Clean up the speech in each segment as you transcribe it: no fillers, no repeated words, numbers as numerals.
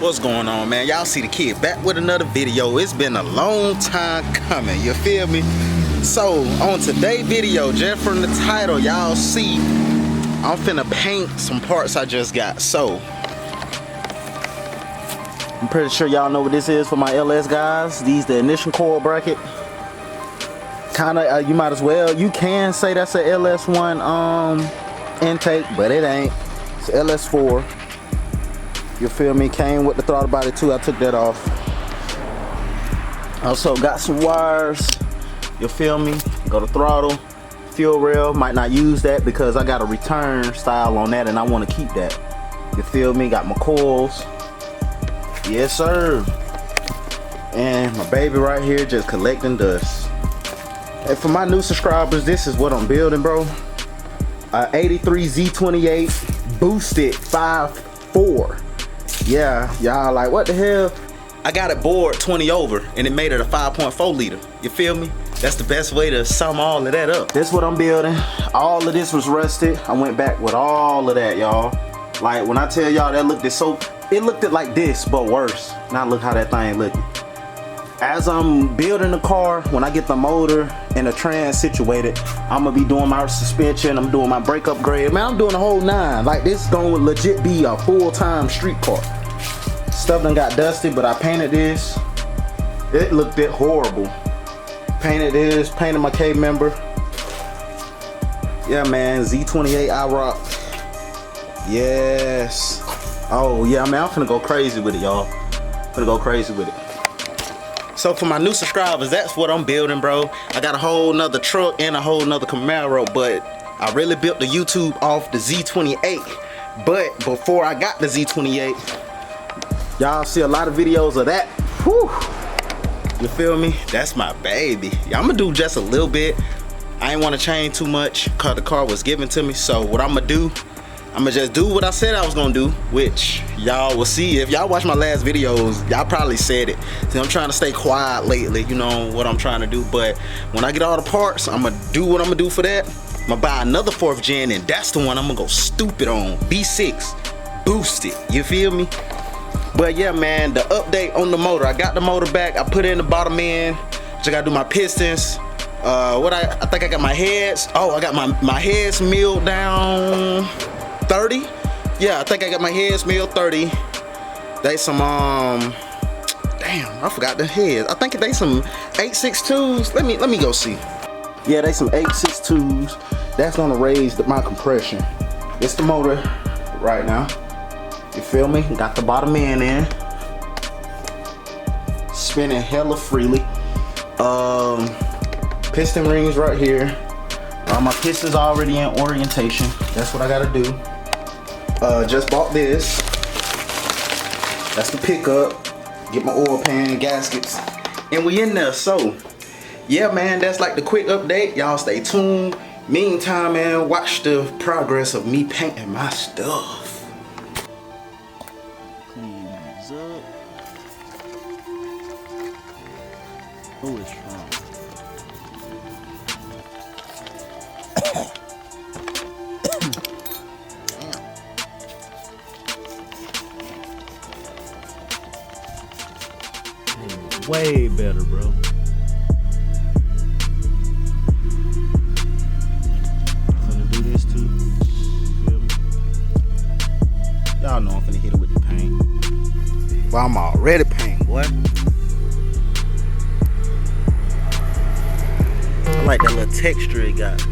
What's going on, man? Y'all see the kid back with another video. It's been a long time coming, you feel me? So on today's video, just from the title, y'all see I'm finna paint some parts I just got. So I'm pretty sure y'all know what this is for my LS guys. These the ignition coil bracket. Kinda you might as well, you can say that's a LS1 intake, but it ain't. It's LS4. You feel me? Came with the throttle body too. I took that off. Also got some wires. You feel me? Go to throttle, fuel rail. Might not use that because I got a return style on that and I want to keep that. You feel me? Got my coils. Yes, sir. And my baby right here just collecting dust. And for my new subscribers, this is what I'm building, bro. 83 Z28 boosted 5.4. Yeah, y'all like, what the hell? I got it bored 20 over and it made it a 5.4 liter. You feel me? That's the best way to sum all of that up. This is what I'm building. All of this was rusted. I went back with all of that, y'all. Like when I tell y'all that looked so, it looked like this, but worse. Now look how that thing looking. As I'm building the car, when I get the motor and the trans situated, I'm gonna be doing my suspension, I'm doing my brake upgrade. Man, I'm doing the whole nine. Like this gonna legit be a full-time street car. Stuff done got dusty, but I painted this. It looked horrible. Painted this, painted my K member. Yeah, man, Z28 IROC. Yes. Oh yeah, man, I'm finna go crazy with it, y'all. Finna go crazy with it. So for my new subscribers, that's what I'm building, bro. I got a whole nother truck and a whole nother Camaro, but I really built the YouTube off the Z28. But before I got the Z28, y'all see a lot of videos of that. Whew. You feel me? That's my baby. Yeah, I'm gonna do just a little bit. I ain't wanna change too much because the car was given to me. So what I'm gonna do, I'm gonna just do what I said I was gonna do, which y'all will see. If y'all watch my last videos, y'all probably said it. See, I'm trying to stay quiet lately, you know what I'm trying to do. But when I get all the parts, I'm gonna do what I'm gonna do for that. I'm gonna buy another 4th gen, and that's the one I'm gonna go stupid on. B6 boosted, you feel me? But yeah, man, the update on the motor. I got the motor back. I put it in the bottom end. Just gotta do my pistons. I think I got my heads. Oh, I got my heads milled down 30. Yeah, I think I got my heads milled 30. They some damn, I forgot the heads. I think they some 862s. Let me go see. Yeah, they some 862s. That's gonna raise my compression. It's the motor right now. You feel me? Got the bottom end in. Spinning hella freely. Piston rings right here. My pistons already in orientation. That's what I gotta do. Just bought this. That's the pickup. Get my oil pan, gaskets, and we in there. So yeah, man, that's like the quick update. Y'all stay tuned. Meantime, man, watch the progress of me painting my stuff. Clean these up. Oh, it's strong. Way better, bro. Finna do this too. Feel me? Y'all know I'm finna hit it with the paint. Well, I'm already painting, boy. I like that little texture it got.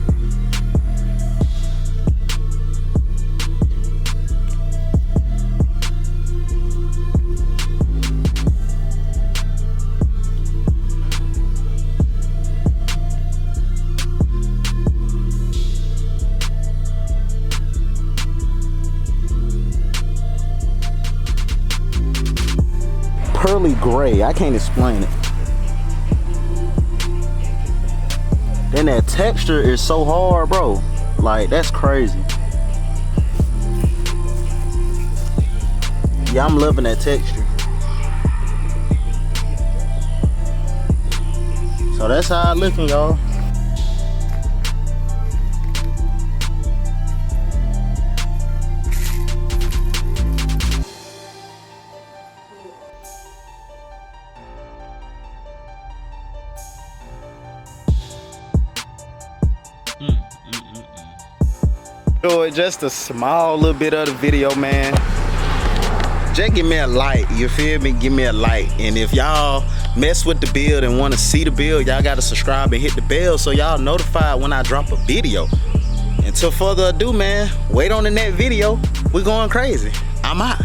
Pearly gray, I can't explain it. Then that texture is so hard, bro. Like, that's crazy. Yeah, I'm loving that texture. So that's how it looking, y'all. Enjoy just a small little bit of the video, man. Just give me a like, you feel me? Give me a like. And if y'all mess with the build and want to see the build, y'all gotta subscribe and hit the bell so y'all notified when I drop a video. Until further ado, man, wait on the next video. We're going crazy. I'm out.